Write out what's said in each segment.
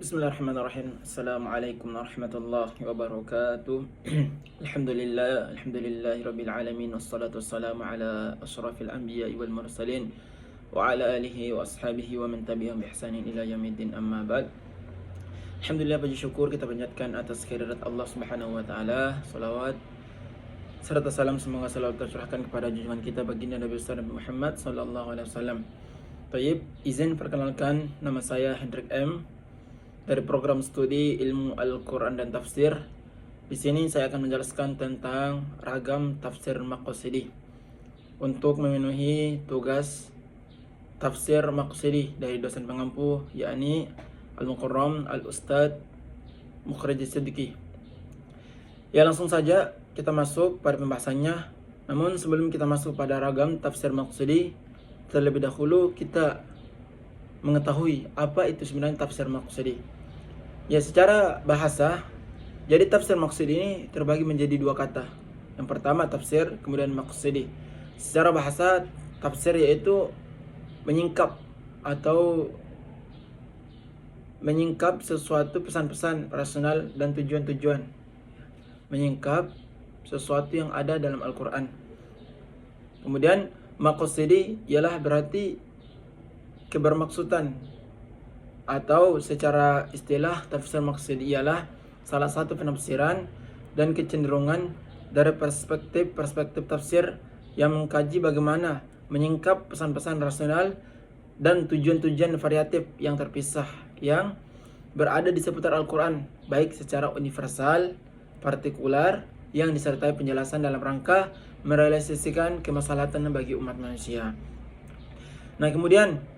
Bismillahirrahmanirrahim. Assalamualaikum warahmatullahi wabarakatuh. Alhamdulillahi rabbil alamin, wassalatu wassalamu ala asyrafil anbiya'i wal mursalin wa ala alihi wa ashabihi wa man tabi'ahum bi ihsanin ila yaumiddin, amma ba'd. Alhamdulillah, puji syukur kita panjatkan atas kehadirat Allah Subhanahu wa taala. Salawat serta salam semoga selalu tercurahkan kepada junjungan kita baginda Nabi besar Nabi Muhammad sallallahu alaihi wasallam. Tayyib, izin perkenalkan, nama saya Hendrik M dari program studi ilmu Al-Quran dan tafsir. Di sini saya akan menjelaskan tentang ragam tafsir maqsidi untuk memenuhi tugas tafsir maqsidi dari dosen pengampu, yakni Al-Mukarram Al-Ustadz Mukhrij Siddiqi. Ya, langsung saja kita masuk pada pembahasannya. Namun sebelum kita masuk pada ragam tafsir maqsidi, terlebih dahulu kita mengetahui apa itu sebenarnya tafsir maqsidi. Ya, secara bahasa, jadi tafsir maqsidi ini terbagi menjadi dua kata. Yang pertama tafsir, kemudian maqsidi. Secara bahasa, tafsir yaitu menyingkap atau menyingkap sesuatu pesan-pesan rasional dan tujuan-tujuan. Menyingkap sesuatu yang ada dalam Al-Quran. Kemudian maqsidi ialah berarti kebermaksudan, atau secara istilah tafsir maqsidi ialah salah satu penafsiran dan kecenderungan dari perspektif tafsir yang mengkaji bagaimana menyingkap pesan-pesan rasional dan tujuan-tujuan variatif yang terpisah yang berada di seputar Al-Quran, baik secara universal, partikular, yang disertai penjelasan dalam rangka merealisasikan kemaslahatan bagi umat manusia. Nah, kemudian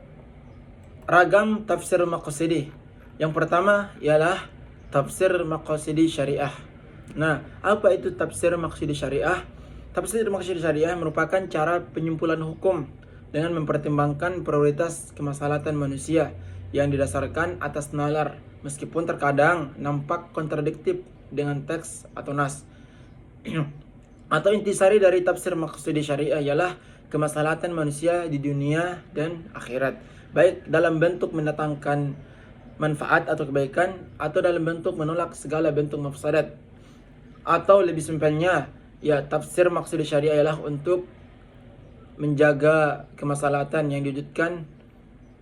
ragam tafsir maqsidi. Yang pertama ialah tafsir maqsidi syariah. Nah, apa itu tafsir maqsidi syariah? Tafsir maqsidi syariah merupakan cara penyimpulan hukum dengan mempertimbangkan prioritas kemaslahatan manusia yang didasarkan atas nalar, meskipun terkadang nampak kontradiktif dengan teks atau nas. Atau intisari dari tafsir maqsidi syariah ialah kemaslahatan manusia di dunia dan akhirat, baik dalam bentuk mendatangkan manfaat atau kebaikan, atau dalam bentuk menolak segala bentuk mafsadat. Atau lebih simpelnya, ya, tafsir maqsidi syariah ialah untuk menjaga kemaslahatan yang diwujudkan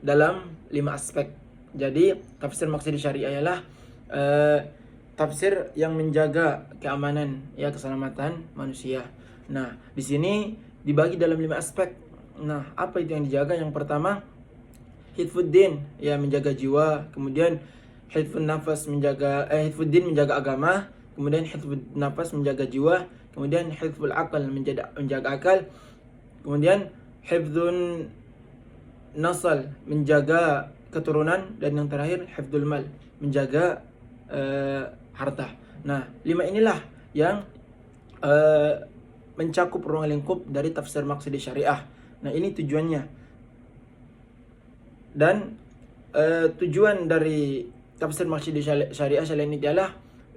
dalam 5 aspek. Jadi tafsir maqsidi syariah ialah tafsir yang menjaga keamanan, ya, keselamatan manusia. Nah, di sini dibagi dalam 5 aspek. Nah, apa itu yang dijaga? Yang pertama, hifdzuddin, ya, menjaga jiwa. Kemudian hifdzun nafas, hifdzuddin menjaga agama. Kemudian hifdzun nafas menjaga jiwa. Kemudian hifdzul akal, menjaga akal. Kemudian hifdzun nasal, menjaga keturunan. Dan yang terakhir hifdzul mal, menjaga harta. Nah, 5 inilah yang mencakup ruang lingkup dari tafsir maqsidi syariah. Nah, ini tujuannya. Dan tujuan dari tafsir maqsidi syariah selain itu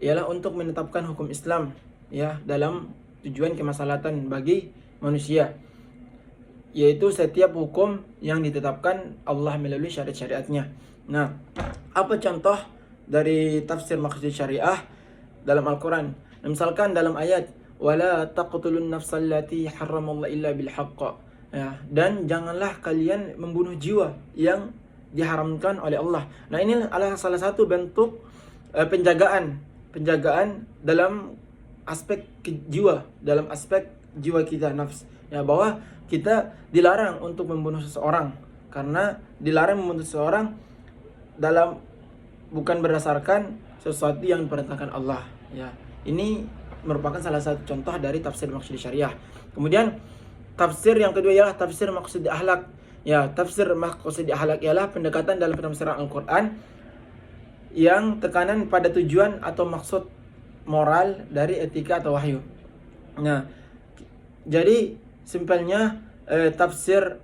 ialah untuk menetapkan hukum Islam, ya, dalam tujuan kemaslahatan bagi manusia, yaitu setiap hukum yang ditetapkan Allah melalui syariat-syariatnya. Nah, apa contoh dari tafsir maqsidi syariah dalam Al-Quran? Nah, misalkan dalam ayat wala taqtulun nafsal lati harramallahu illa bil haqq, ya, dan janganlah kalian membunuh jiwa yang diharamkan oleh Allah. Nah, ini adalah salah satu bentuk penjagaan dalam aspek jiwa, dalam aspek jiwa kita, nafs, ya, bahwa kita dilarang untuk membunuh seseorang, karena dilarang membunuh seseorang bukan berdasarkan sesuatu yang diperintahkan Allah, ya. Ini merupakan salah satu contoh dari tafsir maqsidi syariah. Kemudian tafsir yang kedua ialah tafsir maqsidi akhlak. Ya, tafsir maqsidi akhlak ialah pendekatan dalam penafsiran Al-Quran yang tekanan pada tujuan atau maksud moral dari etika atau wahyu. Nah, jadi simpelnya tafsir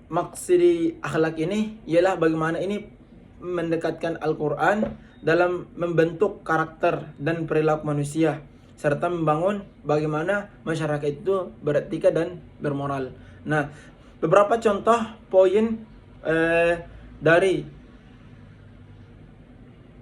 maqsidi akhlak ini ialah bagaimana ini mendekatkan Al-Quran dalam membentuk karakter dan perilaku manusia, serta membangun bagaimana masyarakat itu beretika dan bermoral. Nah, beberapa contoh poin dari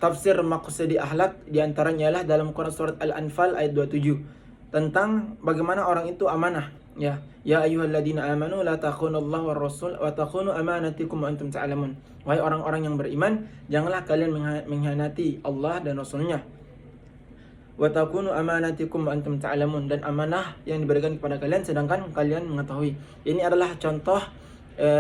tafsir maqsidi akhlak diantaranya ialah dalam Quran surat Al-Anfal ayat 27 tentang bagaimana orang itu amanah. Ya ayyuhalladzina amanu la takhunullaha war rasul wa takhunu amanatikum wa antum ta'lamun. Wahai orang-orang yang beriman, janganlah kalian mengkhianati Allah dan Rasulnya. Wa takunu amanatikum wa antum ta'lamun, dan amanah yang diberikan kepada kalian sedangkan kalian mengetahui. Ini adalah contoh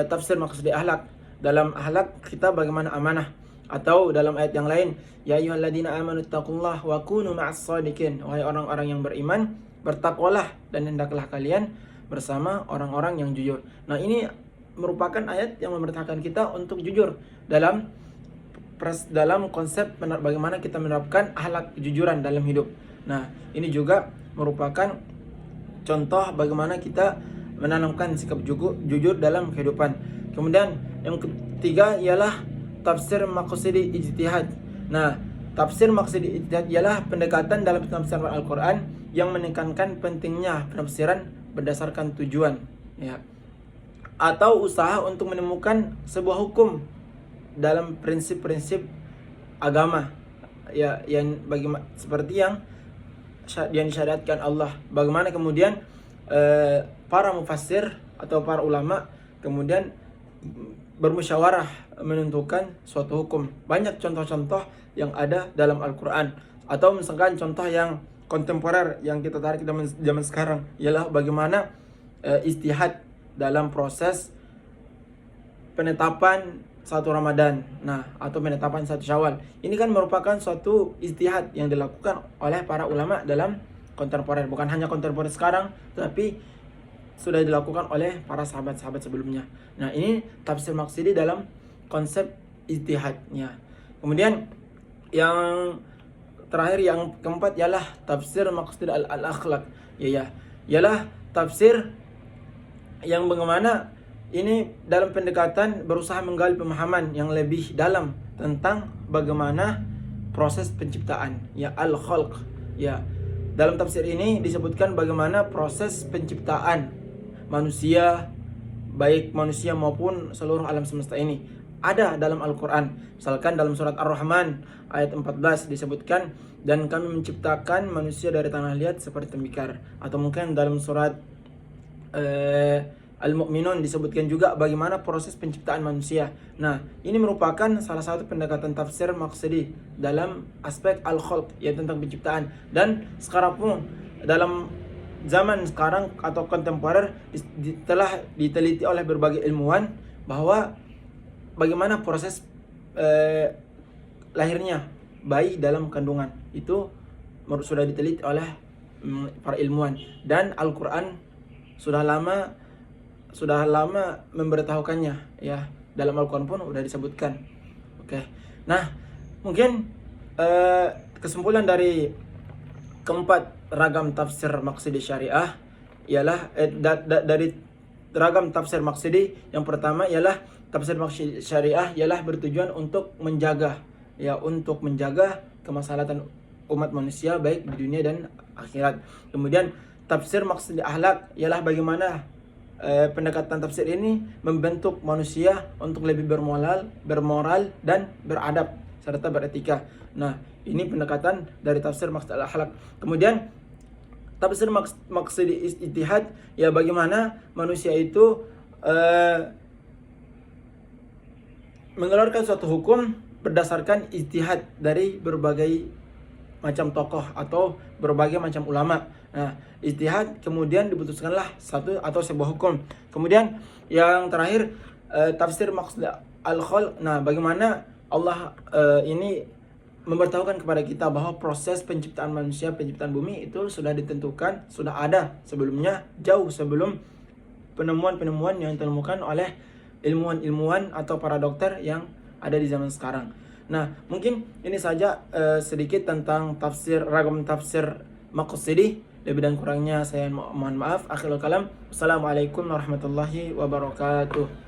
tafsir maqsidi akhlak. Dalam akhlak kita bagaimana amanah. Atau dalam ayat yang lain, ya ayyuhalladzina amanu taqullaha wa kunu ma'as shadiqin. Wahai orang-orang yang beriman, bertakwalah dan hendaklah kalian bersama orang-orang yang jujur. Nah, ini merupakan ayat yang memerintahkan kita untuk jujur dalam konsep bagaimana kita menerapkan akhlak kejujuran dalam hidup. Nah, ini juga merupakan contoh bagaimana kita menanamkan sikap jujur dalam kehidupan. Kemudian yang ketiga ialah tafsir maqsidi ijtihad. Nah, tafsir maqsidi ijtihad ialah pendekatan dalam penafsiran Al-Quran yang menekankan pentingnya penafsiran berdasarkan tujuan, atau usaha untuk menemukan sebuah hukum dalam prinsip-prinsip agama, yang seperti yang disyariatkan Allah. Bagaimana kemudian para mufassir atau para ulama kemudian bermusyawarah menentukan suatu hukum. Banyak contoh-contoh yang ada dalam Al-Quran. Atau misalkan contoh yang kontemporer yang kita tarik zaman sekarang ialah bagaimana ijtihad dalam proses penetapan satu Ramadan, atau penetapan satu Syawal. Ini kan merupakan suatu ijtihad yang dilakukan oleh para ulama dalam kontemporer. Bukan hanya kontemporer sekarang, tapi sudah dilakukan oleh para sahabat-sahabat sebelumnya. Nah, ini tafsir maqsidi dalam konsep ijtihadnya. Kemudian yang terakhir, yang keempat ialah tafsir maqsidi al-akhlak. Ialah tafsir yang bagaimana ini dalam pendekatan berusaha menggali pemahaman yang lebih dalam tentang bagaimana proses penciptaan, al-khalq. Dalam tafsir ini disebutkan bagaimana proses penciptaan manusia, baik manusia maupun seluruh alam semesta ini ada dalam Al-Quran. Misalkan dalam surat Ar-Rahman ayat 14 disebutkan, dan kami menciptakan manusia dari tanah liat seperti tembikar. Atau mungkin dalam surat Al-Mu'minun disebutkan juga bagaimana proses penciptaan manusia. Nah, ini merupakan salah satu pendekatan tafsir maqsidi dalam aspek al-khalq, tentang penciptaan. Dan sekarang pun dalam zaman sekarang atau kontemporer telah diteliti oleh berbagai ilmuwan bahwa bagaimana proses lahirnya bayi dalam kandungan itu sudah diteliti oleh para ilmuwan, dan Al-Quran sudah lama memberitahukannya. Dalam Al-Quran pun sudah disebutkan. Nah, mungkin kesimpulan dari keempat ragam tafsir maqsidi syariah ialah dari ragam tafsir maqsidi, yang pertama ialah tafsir maqsidi syariah ialah bertujuan untuk menjaga kemaslahatan umat manusia baik di dunia dan akhirat. Kemudian tafsir maqsidi akhlak ialah bagaimana pendekatan tafsir ini membentuk manusia untuk lebih bermoral dan beradab serta beretika. Nah, ini pendekatan dari tafsir maqsidi akhlak. Kemudian tafsir maqsidi ijtihad, bagaimana manusia itu mengeluarkan suatu hukum berdasarkan ijtihad dari berbagai macam tokoh atau berbagai macam ulama. Nah, ijtihad kemudian diputuskanlah satu atau sebuah hukum. Kemudian yang terakhir tafsir maqsidi al-khalq. Nah, bagaimana Allah ini memberitahukan kepada kita bahwa proses penciptaan manusia, penciptaan bumi itu sudah ditentukan, sudah ada sebelumnya, jauh sebelum penemuan-penemuan yang ditemukan oleh ilmuwan-ilmuwan atau para dokter yang ada di zaman sekarang. Nah, mungkin ini saja sedikit tentang ragam tafsir maqsidi. Lebih dan kurangnya saya mohon maaf. Akhirul kalam. Wassalamualaikum warahmatullahi wabarakatuh.